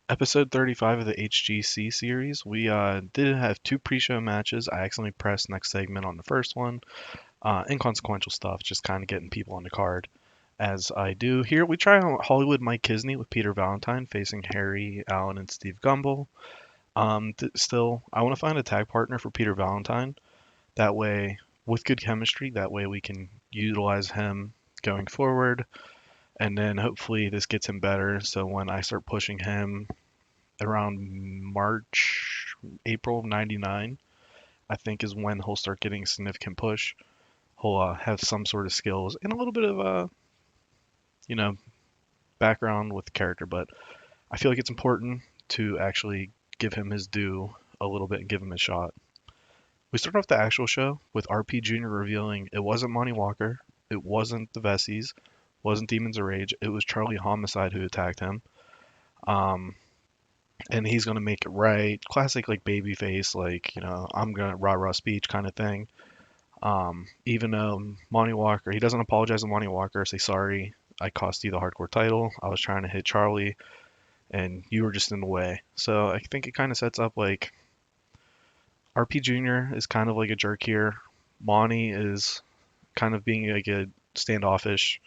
Episode 35 of the HGC series. We did have two pre-show matches. I accidentally pressed next segment on the first one. Inconsequential stuff, just kind of getting people on the card. As I do here, we try on Hollywood Mike Kisney with Peter Valentine facing Harry Allen and Steve Gumble. Still, I want to find a tag partner for Peter Valentine. That way, with good chemistry, that way we can utilize him going forward. And then hopefully this gets him better. So when I start pushing him around March, April of '99, I think is when he'll start getting a significant push. He'll have some sort of skills and a little bit of you know, background with the character, but I feel like it's important to actually give him his due a little bit and give him a shot. We start off the actual show with RP Jr. revealing it wasn't Monty Walker, it wasn't the Vessies, wasn't Demons of Rage, it was Charlie Homicide who attacked him. Um, and he's gonna make it right. Classic like baby face, like I'm gonna rah rah speech kind of thing. Even Monty Walker, he doesn't apologize to Monty Walker, say sorry, I cost you the hardcore title. I was trying to hit Charlie, and you were just in the way. So I think it kind of sets up like RP Jr. is kind of like a jerk here. Monty is kind of being like a standoffish.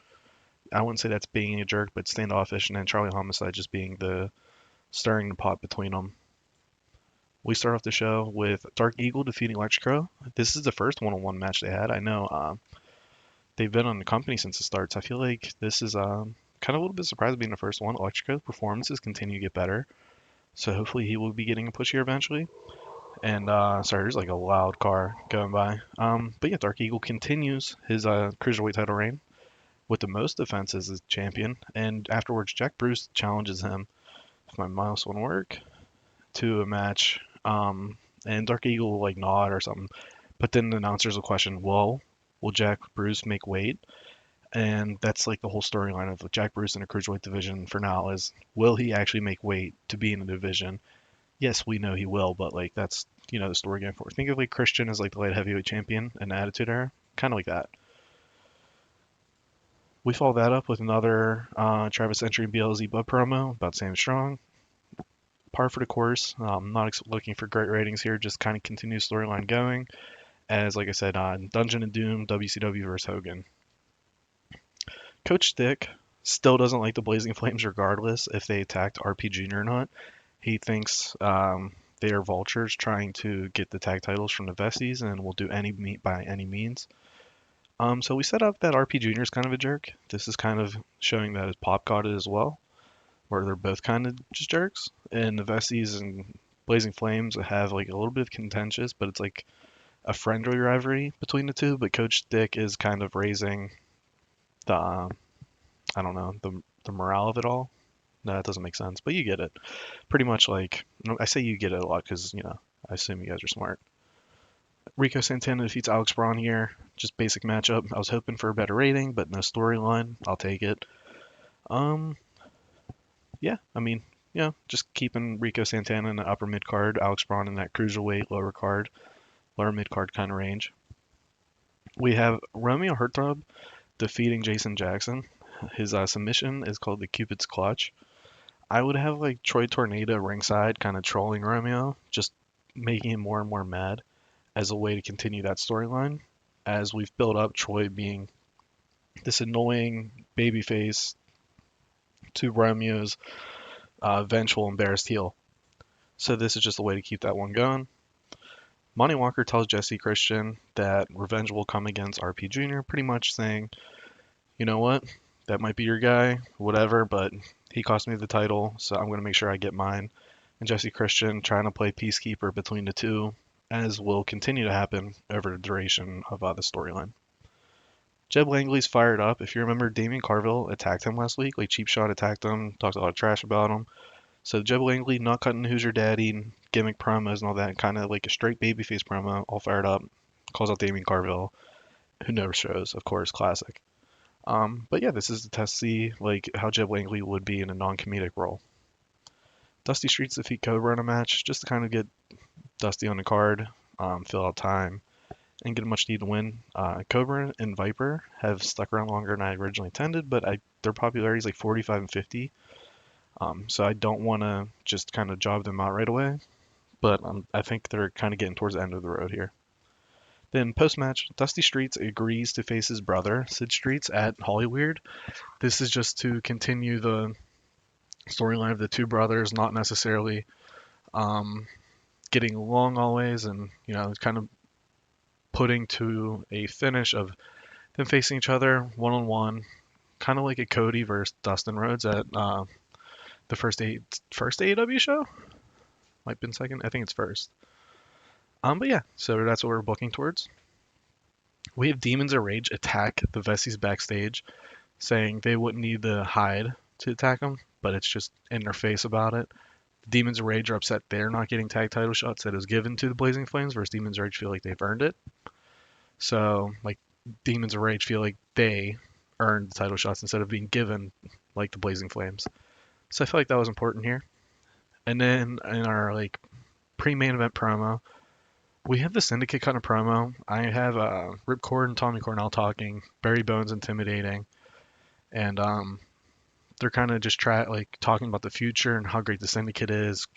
I wouldn't say that's being a jerk, but standoffish, and then Charlie Homicide just being the stirring the pot between them. We start off the show with Dark Eagle defeating Electro. This is the first one-on-one match they had. I know they've been on the company since the starts. I feel like this is kind of a little bit surprised being the first one. Electrico's performances continue to get better, so hopefully he will be getting a push here eventually. And sorry, there's like a loud car going by. But yeah, Dark Eagle continues his cruiserweight title reign with the most defenses as champion. And afterwards, Jack Bruce challenges him, if my mouse won't work, to a match. And Dark Eagle will like nod or something. But then the announcers will question, well, will Jack Bruce make weight? And that's like the whole storyline of Jack Bruce in a cruiserweight division for now is will he actually make weight to be in the division? Yes, we know he will, but like that's the story going forward. Think of like Christian as like the light heavyweight champion in the Attitude Era, kind of like that. We follow that up with another Travis Entry and BLZ Bud promo about Sam Strong. Par for the course. Not looking for great ratings here, just kind of continue storyline going. As like I said, Dungeon and Doom, WCW versus Hogan. Coach Dick still doesn't like the Blazing Flames regardless if they attacked RP Jr. or not. He thinks they are vultures trying to get the tag titles from the Vessies and will do any meat by any means. So we set up that RP Jr. is kind of a jerk. This is kind of showing that his Pop got it as well, where they're both kind of just jerks. And the Vessies and Blazing Flames have like a little bit of contentious, but it's like a friendly rivalry between the two. But Coach Dick is kind of raising the I don't know the morale of it all. No, that doesn't make sense, but you get it. Pretty much like I say you get it a lot because I assume you guys are smart. Rico Santana defeats Alex Braun here. Just basic matchup. I was hoping for a better rating, but no storyline. I'll take it. Um, yeah, I mean, just keeping Rico Santana in the upper mid card, Alex Braun in that cruiserweight lower mid card kind of range. We have Romeo Hertrub defeating Jason Jackson. His submission is called the Cupid's Clutch. I would have like Troy Tornado ringside, kind of trolling Romeo, just making him more and more mad as a way to continue that storyline. As we've built up Troy being this annoying babyface to Romeo's vengeful, embarrassed heel. So this is just a way to keep that one going. Monty Walker tells Jesse Christian that revenge will come against RP Jr., pretty much saying, you know what, that might be your guy, whatever, but he cost me the title, so I'm going to make sure I get mine. And Jesse Christian trying to play peacekeeper between the two, as will continue to happen over the duration of the storyline. Jeb Langley's fired up. If you remember, Damien Carville attacked him last week. Like Cheap Shot attacked him, talked a lot of trash about him. So Jeb Langley not cutting Who's Your Daddy, gimmick promos and all that, kind of like a straight babyface promo, all fired up. Calls out Damien Carville, who never shows, of course, classic. But yeah, this is to test see like how Jeb Langley would be in a non-comedic role. Dusty Streets defeat Cobra in a match, just to kind of get Dusty on the card, fill out time, and get a much needed win. Cobra and Viper have stuck around longer than I originally intended, but their popularity is like 45 and 50. So I don't want to just kind of job them out right away, but I think they're kind of getting towards the end of the road here. Then post-match, Dusty Streets agrees to face his brother, Sid Streets, at Hollyweird. This is just to continue the storyline of the two brothers, not necessarily um, getting along always, and kind of putting to a finish of them facing each other one on one, kind of like a Cody versus Dustin Rhodes at the first AEW show. Might have been second. I think it's first. But yeah, so that's what we're booking towards. We have Demons of Rage attack the Vessies backstage, saying they wouldn't need the hide to attack them, but it's just in their face about it. Demons of Rage are upset they're not getting tag title shots that is given to the Blazing Flames, versus Demons of Rage feel like they've earned it. So, like, Demons of Rage feel like they earned the title shots instead of being given like the Blazing Flames. So I feel like that was important here. And then in our like pre-main event promo, we have the Syndicate kind of promo. I have Ripcord and Tommy Cornell talking, Barry Bones intimidating, and they're kind of just like talking about the future and how great the Syndicate is.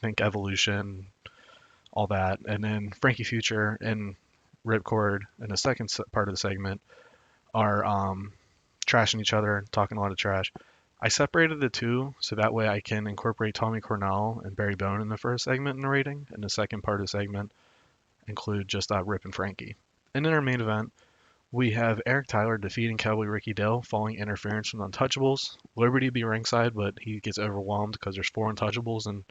Think evolution, all that. And then Frankie Future and Ripcord in the second part of the segment are trashing each other, talking a lot of trash. I separated the two so that way I can incorporate Tommy Cornell and Barry Bone in the first segment in the rating, and the second part of the segment include just Rip and Frankie. And in our main event, we have Eric Tyler defeating Cowboy Ricky Dale following interference from the Untouchables. Liberty be ringside, but he gets overwhelmed because there's four Untouchables, and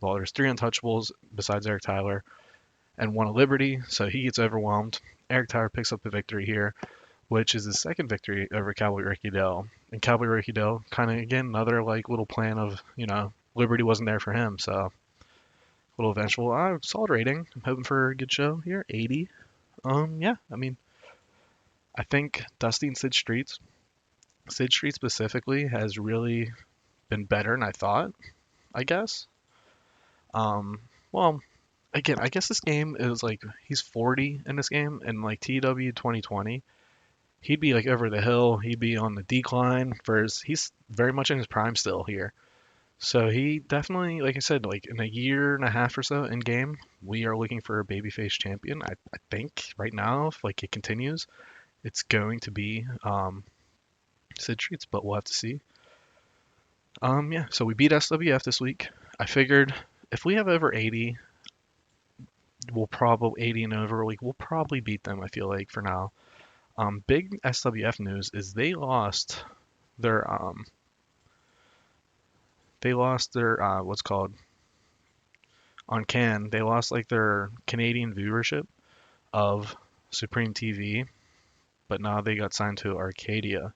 well, there's three Untouchables besides Eric Tyler, and one of Liberty, so he gets overwhelmed. Eric Tyler picks up the victory here, which is his second victory over Cowboy Ricky Dale. And Cowboy Ricky Dale, kind of again another like little plan of Liberty wasn't there for him, so a little vengeful. Solid rating. I'm hoping for a good show here. 80. Yeah. I mean, I think Dusty and Sid Street specifically, has really been better than I thought. I guess. Um. Well, again, I guess this game is like he's 40 in this game, and like TEW 2020. He'd be like over the hill. He'd be on the decline. Whereas he's very much in his prime still here. So he definitely, like I said, like in a year and a half or so in game, we are looking for a babyface champion. I think right now, if like it continues, it's going to be Sid Treats, but we'll have to see. Yeah. So we beat SWF this week. I figured if we have over 80, we'll probably 80 and over. Like we'll probably beat them. I feel like for now. Big SWF news is their what's called on Can. They lost like their Canadian viewership of Supreme TV, but now they got signed to Arcadia.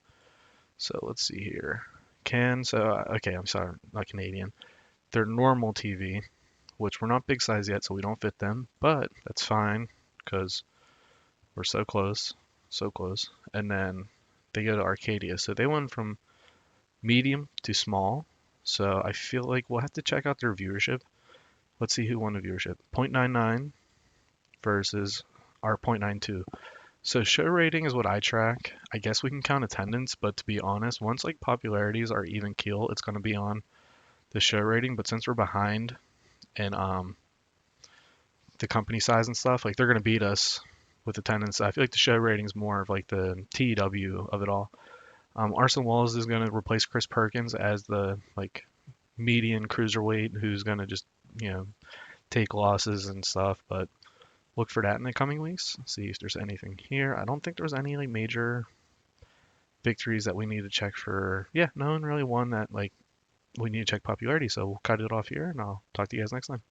So let's see here. Okay, I'm sorry, not Canadian. They're normal TV, which we're not big size yet, so we don't fit them, but that's fine because we're so close, so close. And then they go to Arcadia, so they went from medium to small. So I feel like we'll have to check out their viewership. Let's see who won the viewership. 0.99 versus our 0.92. So show rating is what I track. I guess we can count attendance, but to be honest, once like popularities are even keel, it's going to be on the show rating. But since we're behind in the company size and stuff, like they're going to beat us with attendance. I feel like the show rating is more of like the TEW of it all. Arson Walls is going to replace Chris Perkins as the like median cruiserweight who's going to just take losses and stuff. But look for that in the coming weeks. See if there's anything here. I don't think there was any like major victories that we need to check for. Yeah, no one really won that like we need to check popularity. So we'll cut it off here, and I'll talk to you guys next time.